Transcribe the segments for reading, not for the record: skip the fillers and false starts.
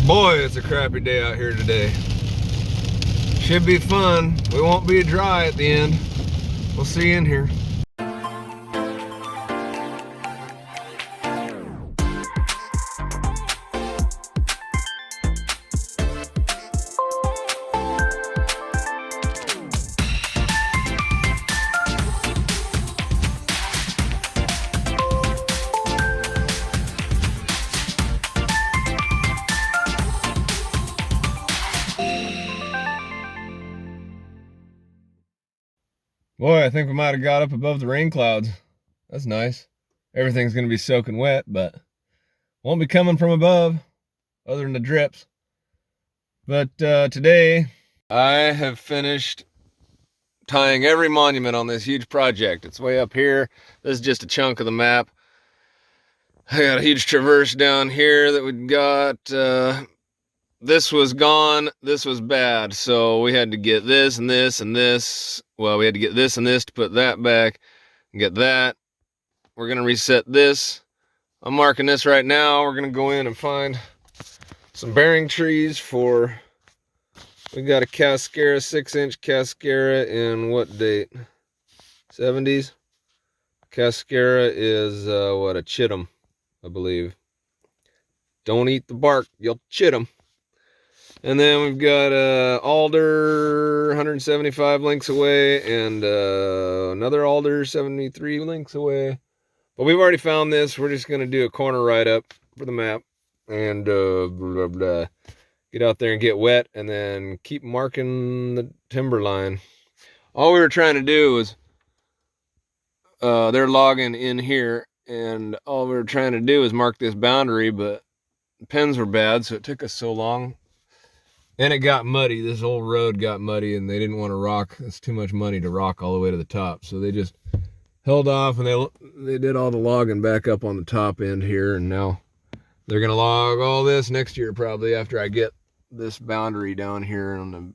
Boy, it's a crappy day out here today. Should be fun. We won't be dry at the end. We'll see you in here. Boy, I think we might have got up above the rain clouds. That's nice. Everything's going to be soaking wet, but won't be coming from above, other than the drips. But today, I have finished tying every monument on this huge project. It's way up here. This is just a chunk of the map. I got a huge traverse down here that we got. This was gone, this was bad, so we had to get this and this and this. Well, we had to get this and this to put that back and get that. We're gonna reset this. I'm marking this right now. We're gonna go in and find some bearing trees for, we got a Cascara, 6-inch Cascara in what date? 70s. Cascara is what, a Chittum, I believe. Don't eat the bark, you'll chit 'em. And then we've got alder 175 links away and another alder 73 links away. But we've already found this. We're just going to do a corner write-up for the map and get out there and get wet and then keep marking the timber line. All we were trying to do was, they're logging in here, and all we were trying to do was mark this boundary, but the pins were bad, so it took us so long. And it got muddy. This whole road got muddy, and they didn't want to rock. It's too much money to rock all the way to the top. So they just held off, and they did all the logging back up on the top end here. And now they're going to log all this next year probably after I get this boundary down here on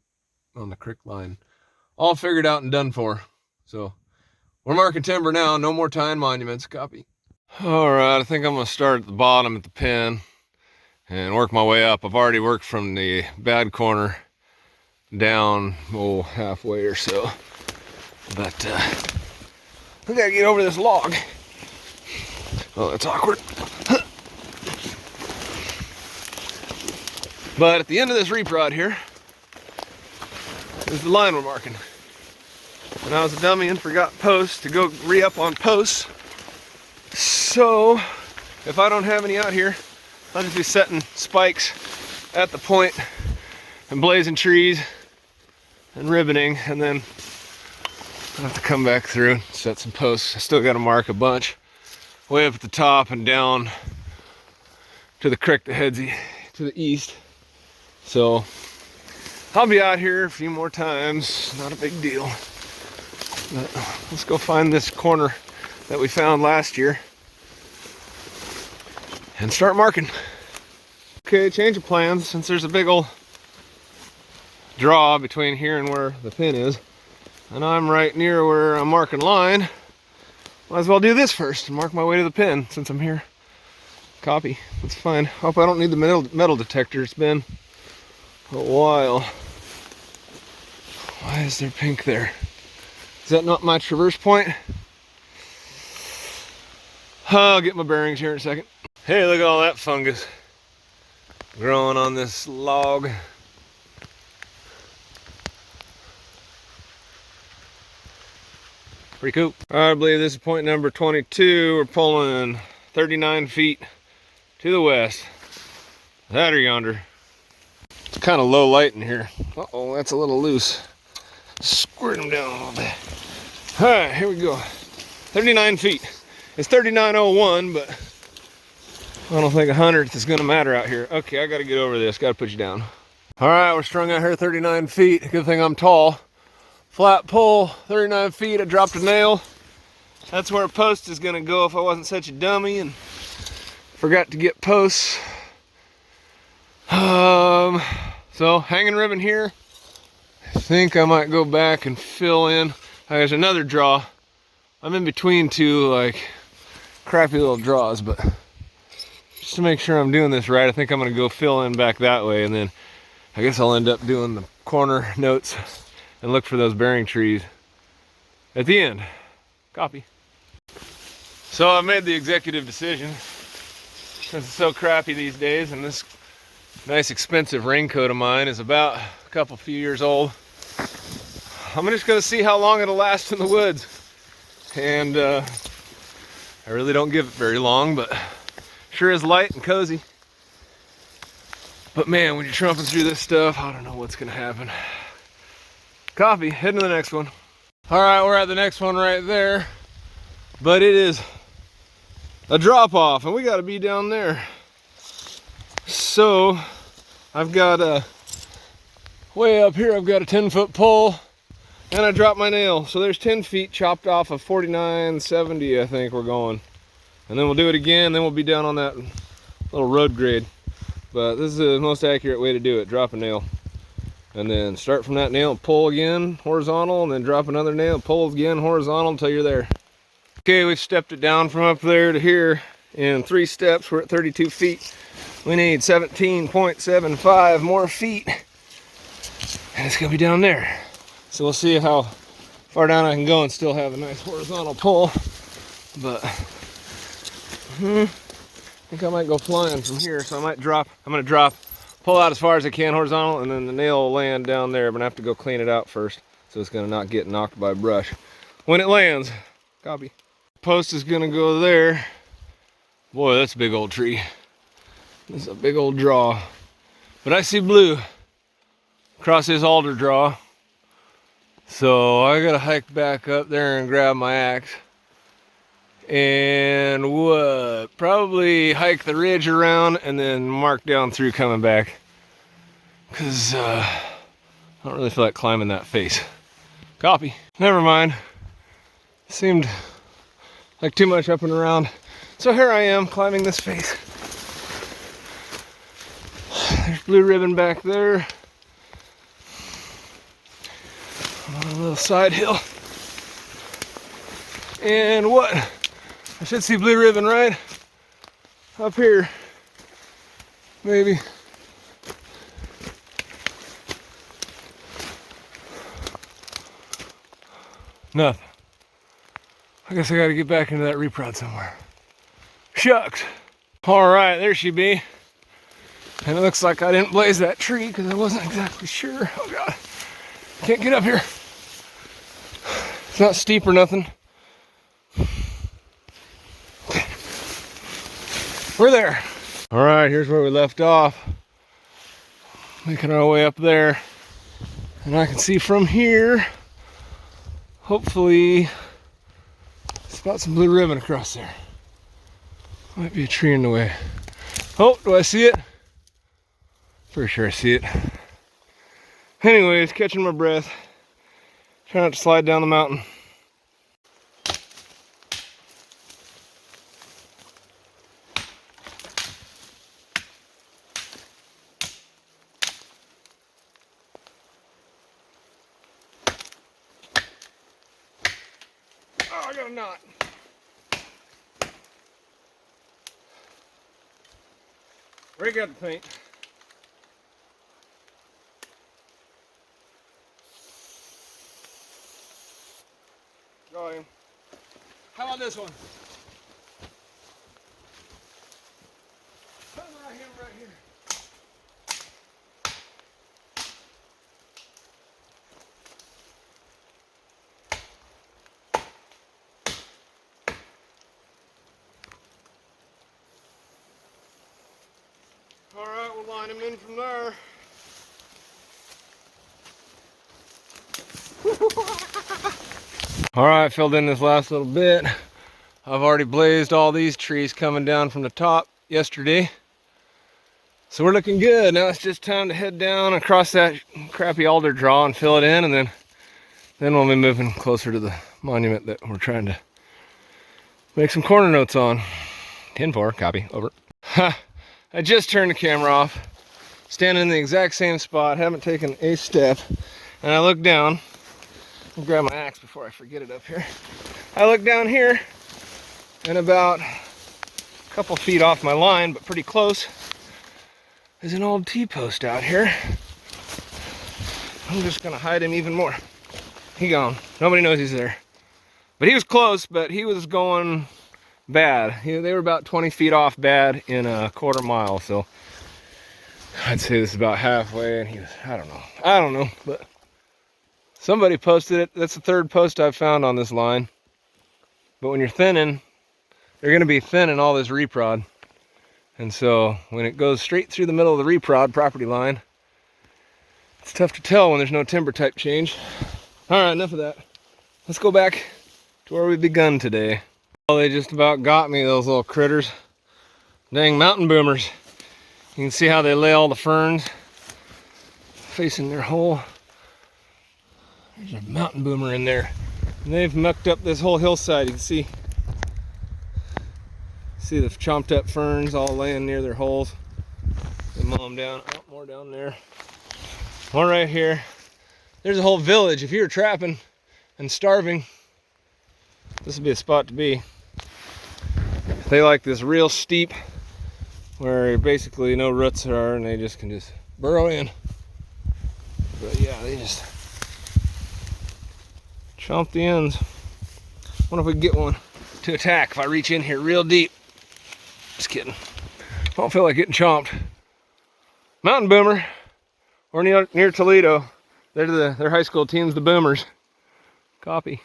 the creek line all figured out and done for. So we're marking timber now. No more tying monuments. Copy. All right. I think I'm going to start at the bottom at the pin and work my way up. I've already worked from the bad corner down, halfway or so. But we gotta get over this log. Oh, that's awkward. But at the end of this reap rod here is the line we're marking. And I was a dummy and forgot posts to go re-up on posts. So if I don't have any out here, I'll just be setting spikes at the point and blazing trees and ribboning, and then I'll have to come back through and set some posts. I still got to mark a bunch way up at the top and down to the creek that heads to the east. So I'll be out here a few more times, not a big deal. But let's go find this corner that we found last year and start marking. Okay, change of plans. Since there's a big old draw between here and where the pin is, and I'm right near where I'm marking line, might as well do this first and mark my way to the pin since I'm here. Copy. That's fine. Hope I don't need the metal detector. It's been a while. Why is there pink there? Is that not my traverse point? I'll get my bearings here in a second. Hey, look at all that fungus growing on this log. Pretty cool. I believe this is point number 22. We're pulling 39 feet to the west. That or yonder. It's kind of low light in here. Uh-oh, that's a little loose. Squirt them down a little bit. All right, here we go. 39 feet. It's 39.01, but I don't think 100th is gonna matter out here. Okay, I gotta get over this, gotta put you down. All right, we're strung out here 39 feet. Good thing I'm tall. Flat pull, 39 feet, I dropped a nail. That's where a post is gonna go if I wasn't such a dummy and forgot to get posts. So hanging ribbon here. I think I might go back and fill in. There's another draw. I'm in between two like crappy little draws, but just to make sure I'm doing this right, I think I'm gonna go fill in back that way, and then I guess I'll end up doing the corner notes and look for those bearing trees at the end. Copy. So I made the executive decision, since it's so crappy these days, and this nice expensive raincoat of mine is about a few years old. I'm just gonna see how long it'll last in the woods. And I really don't give it very long, but sure is light and cozy. But man, when you're trumping through this stuff, I don't know what's gonna happen. Copy, heading to the next one. All right, we're at the next one right there, but it is a drop off and we gotta be down there. So I've got way up here, I've got a 10-foot pole and I dropped my nail. So there's 10 feet chopped off of 49.70, I think we're going. And then we'll do it again, then we'll be down on that little road grade. But this is the most accurate way to do it, drop a nail. And then start from that nail and pull again horizontal, and then drop another nail, pull again horizontal until you're there. Okay, we've stepped it down from up there to here in 3 steps. We're at 32 feet. We need 17.75 more feet. And it's gonna be down there. So we'll see how far down I can go and still have a nice horizontal pull. But I think I might go flying from here. So I'm gonna pull out as far as I can horizontal, and then the nail will land down there, but I have to go clean it out first. So it's gonna not get knocked by brush. When it lands, copy. Post is gonna go there. Boy, that's a big old tree. This is a big old draw. But I see blue across this alder draw. So I gotta hike back up there and grab my axe. And probably hike the ridge around and then mark down through coming back. Cause I don't really feel like climbing that face. Copy. Never mind. Seemed like too much up and around. So here I am climbing this face. There's blue ribbon back there. On a little side hill. And what? I should see blue ribbon right up here. Maybe. Nothing. I guess I gotta get back into that reprod somewhere. Shucks. All right, there she be. And it looks like I didn't blaze that tree because I wasn't exactly sure. Oh God, can't get up here. It's not steep or nothing. We're there. All right, here's where we left off. Making our way up there. And I can see from here, hopefully, spot some blue ribbon across there. Might be a tree in the way. Oh, do I see it? Pretty sure I see it. Anyways, catching my breath. Trying not to slide down the mountain. Oh, I got a knot. Break out the paint. Going. How about this one? Put right here, right here. All right, we'll line them in from there. All right, filled in this last little bit. I've already blazed all these trees coming down from the top yesterday. So we're looking good. Now it's just time to head down across that crappy alder draw and fill it in, and then we'll be moving closer to the monument that we're trying to make some corner notes on. 10-4, copy, over. Ha, I just turned the camera off, standing in the exact same spot, haven't taken a step, and I look down. I'll grab my axe before I forget it up here. I look down here, and about couple feet off my line, but pretty close, is an old T-post out here. I'm just gonna hide him even more. He gone. Nobody knows he's there. But he was close, but he was going bad. They were about 20 feet off bad in a quarter mile, so I'd say this is about halfway, and he was, I don't know, but somebody posted it. That's the third post I've found on this line. But when you're thinning, they're gonna be thinning all this reprod. And so when it goes straight through the middle of the reprod property line, it's tough to tell when there's no timber type change. All right, enough of that. Let's go back to where we begun today. Well, they just about got me, those little critters. Dang mountain boomers. You can see how they lay all the ferns facing their hole. There's a mountain boomer in there. And they've mucked up this whole hillside. You can see the chomped up ferns all laying near their holes. They mow them down. Oh, more down there. One right here. There's a whole village. If you're trapping and starving, this would be a spot to be. They like this real steep where basically no roots are and they just can just burrow in. But yeah, they just chomp the ends. Wonder if we can get one to attack if I reach in here real deep. Just kidding. I don't feel like getting chomped. Mountain boomer, or near Toledo. Their high school team's the Boomers. Copy.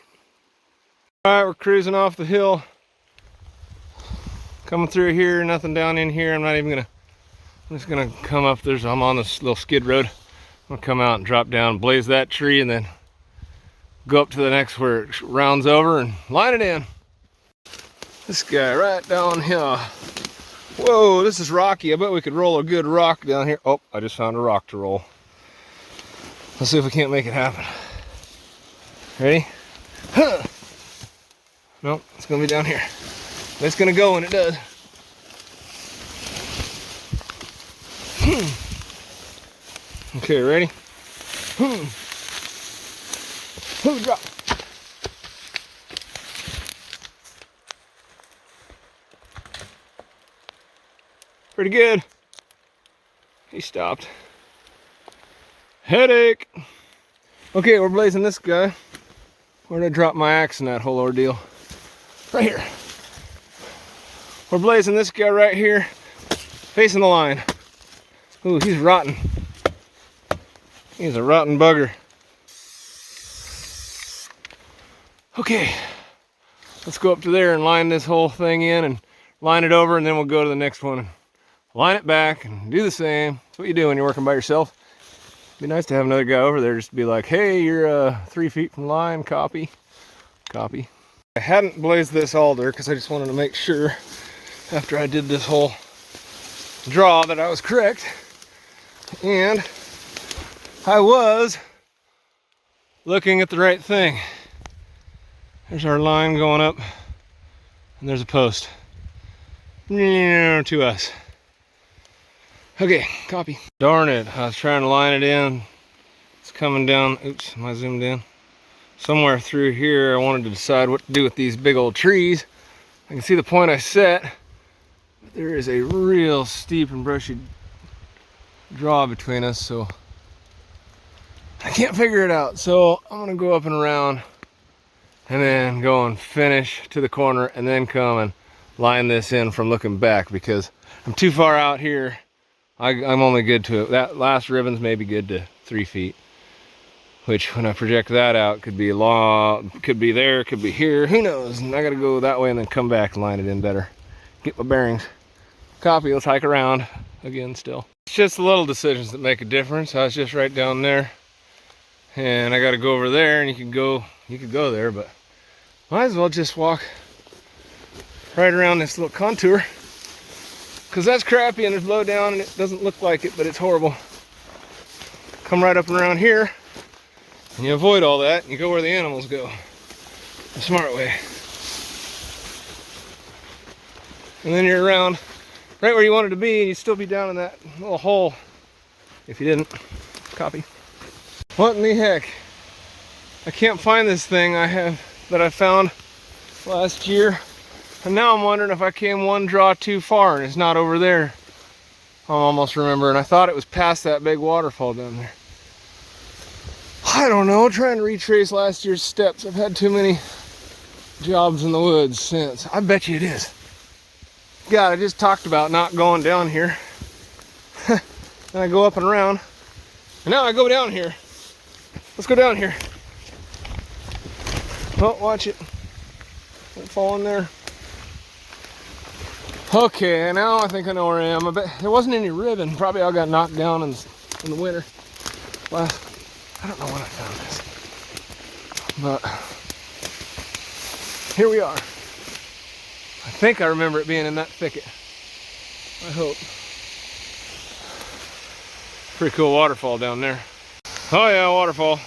All right, we're cruising off the hill. Coming through here, nothing down in here. I'm just gonna come up. I'm on this little skid road. I'm gonna come out and drop down, blaze that tree, and then go up to the next where it rounds over and line it in. This guy right down here. Whoa, this is rocky. I bet we could roll a good rock down here. Oh, I just found a rock to roll. Let's see if we can't make it happen. Ready? Huh. Nope, it's gonna be down here. It's gonna go when it does. Okay, ready? Drop. Pretty good. He stopped. Headache. Okay, we're blazing this guy. Where did I drop my axe in that whole ordeal? Right here. We're blazing this guy right here, facing the line. Ooh, he's rotten. He's a rotten bugger. Okay, let's go up to there and line this whole thing in and line it over, and then we'll go to the next one and line it back and do the same. That's what you do when you're working by yourself. It'd be nice to have another guy over there just to be like, hey, you're 3 feet from line, copy. Copy. I hadn't blazed this alder because I just wanted to make sure after I did this whole draw that I was correct. And I was looking at the right thing. There's our line going up, and there's a post to us. Okay, copy. Darn it, I was trying to line it in. It's coming down. Oops, am I zoomed in? Somewhere through here, I wanted to decide what to do with these big old trees. I can see the point I set, but there is a real steep and brushy draw between us, so I can't figure it out. So I'm gonna go up and around and then go and finish to the corner and then come and line this in from looking back because I'm too far out here. I'm only good to it. That last ribbon's maybe good to 3 feet, which when I project that out could be long, could be there, could be here, who knows? And I gotta go that way and then come back and line it in better. Get my bearings. Copy, let's hike around again still. It's just the little decisions that make a difference. I was just right down there and I gotta go over there, and you could go there, but might as well just walk right around this little contour because that's crappy and there's low down and it doesn't look like it, but it's horrible. Come right up and around here and you avoid all that and you go where the animals go. The smart way. And then you're around right where you wanted to be and you'd still be down in that little hole if you didn't. Copy. What in the heck? I can't find this thing that I found last year. And now I'm wondering if I came one draw too far and it's not over there. I'm almost remembering. I thought it was past that big waterfall down there. I don't know, trying to retrace last year's steps. I've had too many jobs in the woods since. I bet you it is. God, I just talked about not going down here. Then I go up and around. And now I go down here. Let's go down here. Oh, watch it. Don't fall in there. Okay, now I think I know where I am. I bet there wasn't any ribbon. Probably I got knocked down in the winter. Well, I don't know when I found this. But here we are. I think I remember it being in that thicket. I hope. Pretty cool waterfall down there. Oh yeah, waterfall.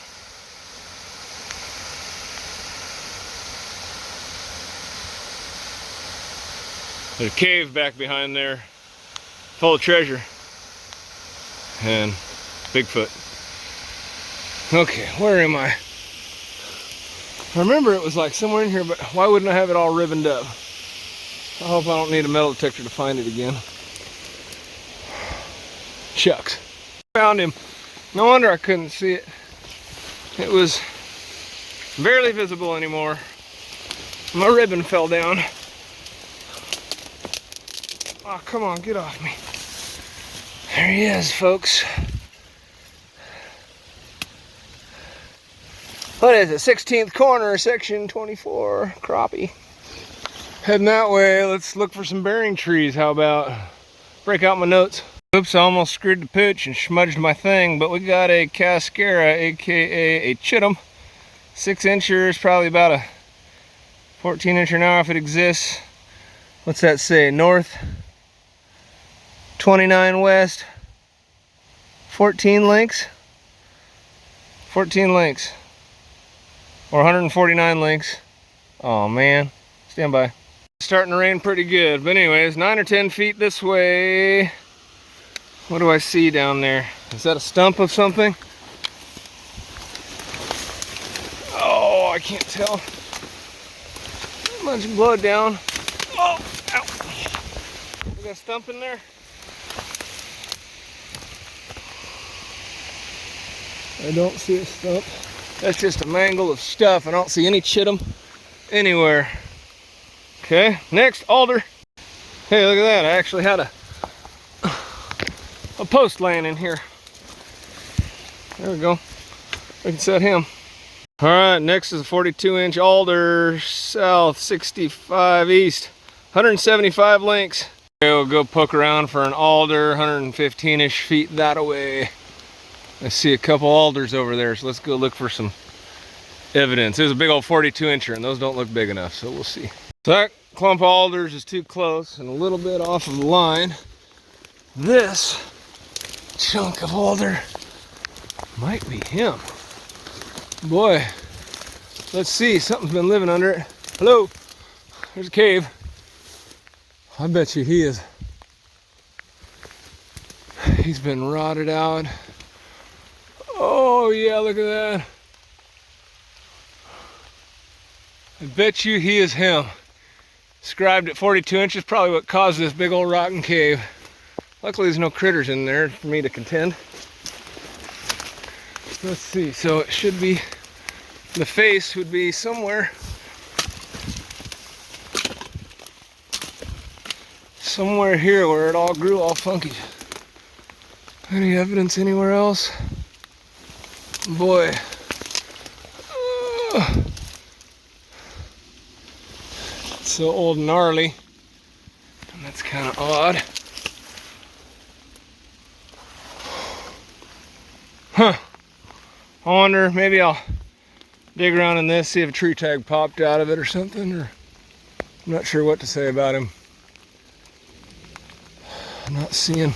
There's a cave back behind there, full of treasure, and Bigfoot. Okay, where am I? I remember it was like somewhere in here, but why wouldn't I have it all ribboned up? I hope I don't need a metal detector to find it again. Shucks. Found him. No wonder I couldn't see it. It was barely visible anymore. My ribbon fell down. Oh, come on, get off me. There he is, folks. What is it? 16th corner, section 24, crappie. Heading that way, let's look for some bearing trees. How about break out my notes? Oops, I almost screwed the pooch and smudged my thing, but we got a cascara, aka a Chittum. 6-incher, probably about a 14-incher now if it exists. What's that say? North 29 west, 14 links? 14 links. Or 149 links. Oh man, stand by. It's starting to rain pretty good, but anyways, 9 or 10 feet this way. What do I see down there? Is that a stump of something? Oh, I can't tell. Not much blood down. Oh, ow. We got a stump in there? I don't see a stump. That's just a mangle of stuff. I don't see any Chittum anywhere. Okay, next, alder. Hey, look at that. I actually had a post laying in here. There we go. We can set him. All right, next is a 42-inch alder, south 65 east, 175 links. Okay, we'll go poke around for an alder, 115-ish feet that away. I see a couple alders over there, so let's go look for some evidence. There's a big old 42-incher, and those don't look big enough, so we'll see. So that clump of alders is too close and a little bit off of the line. This chunk of alder might be him. Boy, let's see, something's been living under it. Hello, there's a cave. I bet you he's been rotted out. Oh yeah, look at that. I bet you he is him. Scribed at 42 inches, probably what caused this big old rotten cave. Luckily there's no critters in there for me to contend. Let's see, so it should be, the face would be somewhere here where it all grew all funky. Any evidence anywhere else? Boy. It's so old and gnarly. And that's kind of odd. Huh. I wonder, maybe I'll dig around in this, see if a tree tag popped out of it or something, or I'm not sure what to say about him. I'm not seeing.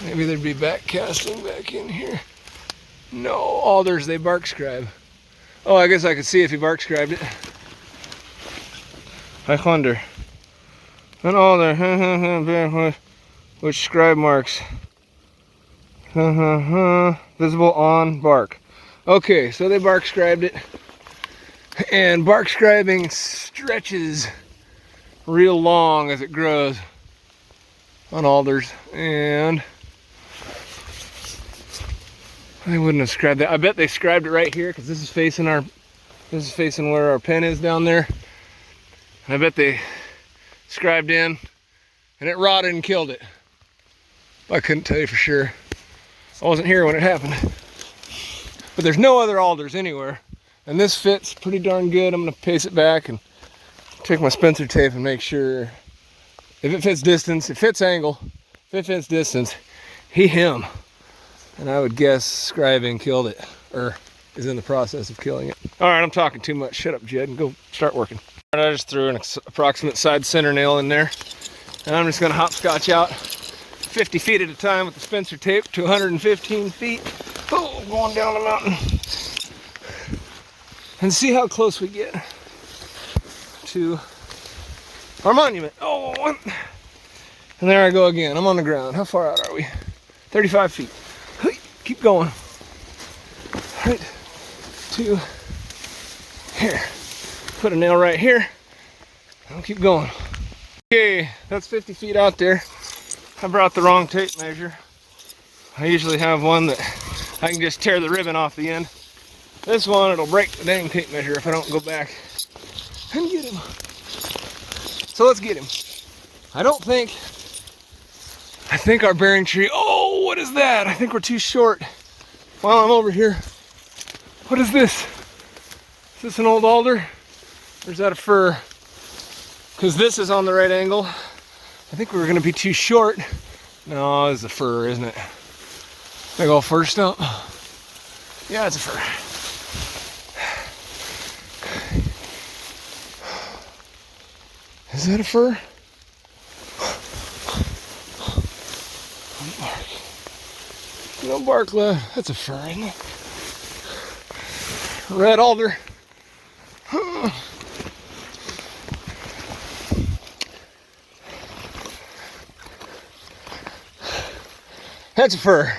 Maybe there'd be back casting back in here. No, alders, they bark scribe. Oh, I guess I could see if he bark scribed it. I wonder. An alder, which scribe marks? Visible on bark. Okay, so they bark scribed it. And bark scribing stretches real long as it grows on alders, and they wouldn't have scribed that. I bet they scribed it right here because this is facing where our pen is down there. And I bet they scribed in and it rotted and killed it. I couldn't tell you for sure. I wasn't here when it happened. But there's no other alders anywhere. And this fits pretty darn good. I'm gonna pace it back and take my Spencer tape and make sure if it fits distance, it fits angle, if it fits distance, him. And I would guess scribing killed it, or is in the process of killing it. All right, I'm talking too much. Shut up, Jed, and go start working. All right, I just threw an approximate side center nail in there. And I'm just gonna hopscotch out 50 feet at a time with the Spencer tape to 115 feet. Oh, going down the mountain. And see how close we get to our monument. Oh, and there I go again. I'm on the ground. How far out are we? 35 feet. Keep going. Right to here. Put a nail right here. I'll keep going. Okay, that's 50 feet out there. I brought the wrong tape measure. I usually have one that I can just tear the ribbon off the end. This one, it'll break the dang tape measure if I don't go back and get him. So let's get him. I think our bearing tree, oh, what is that? I think we're too short. While I'm over here, what is this? Is this an old alder? Or is that a fir? Because this is on the right angle. I think we were gonna be too short. No, it's a fir, isn't it? Big old fir stump. Yeah, it's a fir. Is that a fir? No bark left. That's a fir, isn't it? Red alder. That's a fir.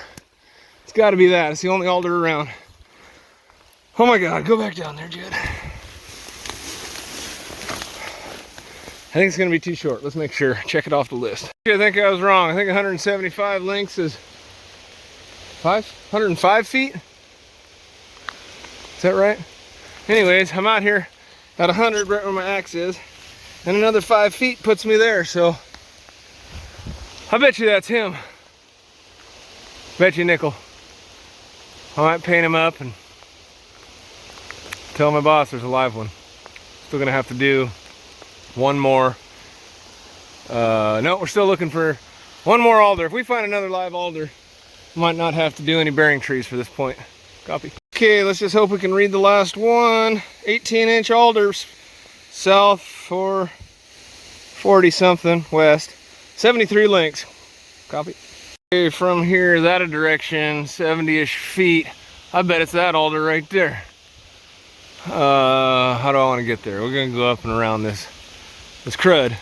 It's got to be that. It's the only alder around. Oh my God, go back down there, Jed. I think it's gonna be too short. Let's make sure. Check it off the list. I think I was wrong. I think 175 lengths is 105 feet. Is that right? Anyways, I'm out here at 100 right where my axe is, and another 5 feet puts me there. So I bet you that's him. Bet you nickel. I might paint him up and tell my boss there's a live one. Still gonna have to do one more. No, we're still looking for one more alder. If we find another live alder, we might not have to do any bearing trees for this point. Copy. Okay, let's just hope we can read the last one. 18-inch alders, south for 40 something west. 73 lengths. Copy. Okay, from here, that direction, 70-ish feet. I bet it's that alder right there. How do I want to get there? We're gonna go up and around this crud.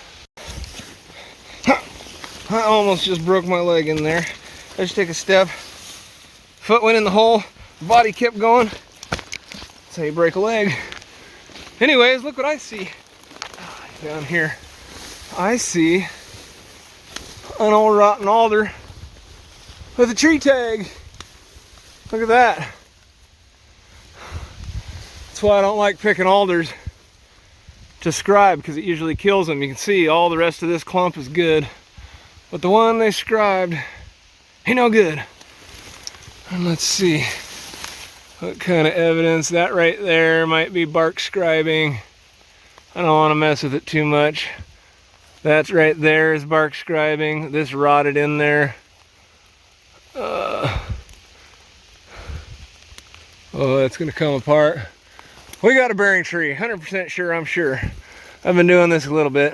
I almost just broke my leg in there. I just take a step. Foot went in the hole. Body kept going. That's how you break a leg. Anyways, look what I see down here. I see an old rotten alder with a tree tag. Look at that. That's why I don't like picking alders to scribe, because it usually kills them. You can see all the rest of this clump is good, but the one they scribed ain't no good. And let's see what kind of evidence. That right there might be bark scribing. I don't want to mess with it too much. That's right there is bark scribing. This rotted in there. Oh, that's gonna come apart. We got a bearing tree, 100% sure, I'm sure. I've been doing this a little bit.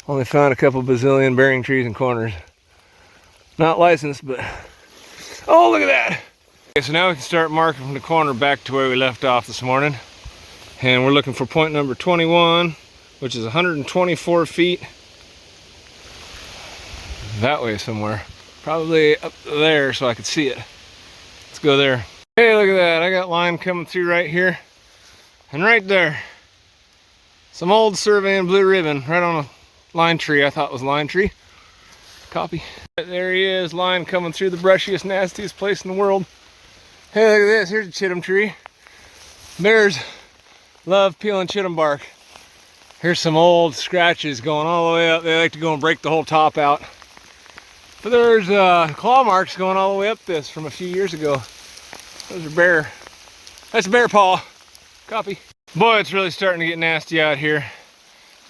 Only found a couple bazillion bearing trees and corners. Not licensed, but oh, look at that. Okay, so now we can start marking from the corner back to where we left off this morning. And we're looking for point number 21, which is 124 feet. That way somewhere. Probably up there so I could see it. Let's go there. Hey, look at that. I got line coming through right here. And right there, some old surveying blue ribbon right on a line tree. I thought it was line tree. Copy. There he is, line coming through the brushiest, nastiest place in the world. Hey, look at this. Here's a chittum tree. Bears love peeling chittum bark. Here's some old scratches going all the way up. They like to go and break the whole top out. But there's claw marks going all the way up this from a few years ago. Those are bear. That's a bear paw. Copy. Boy, it's really starting to get nasty out here.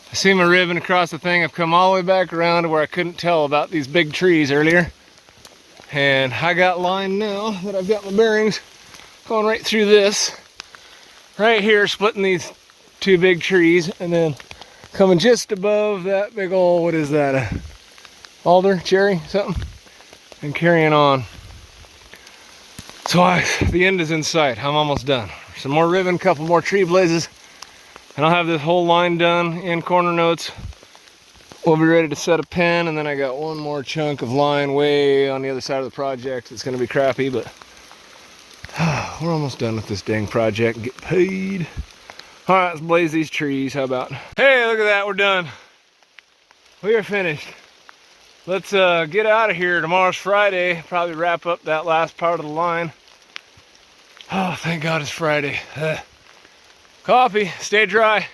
I see my ribbon across the thing. I've come all the way back around to where I couldn't tell about these big trees earlier. And I got line now that I've got my bearings going right through this. Right here, splitting these two big trees, and then coming just above that big old, what is that, a alder, cherry, something? And carrying on. So the end is in sight. I'm almost done. Some more ribbon, a couple more tree blazes, and I'll have this whole line done in corner notes. We'll be ready to set a pin, and then I got one more chunk of line way on the other side of the project. It's gonna be crappy, but we're almost done with this dang project and get paid. All right, let's blaze these trees. How about? Hey, look at that, we're done. We are finished. Let's get out of here. Tomorrow's Friday. Probably wrap up that last part of the line. Oh, thank God it's Friday. Coffee, stay dry.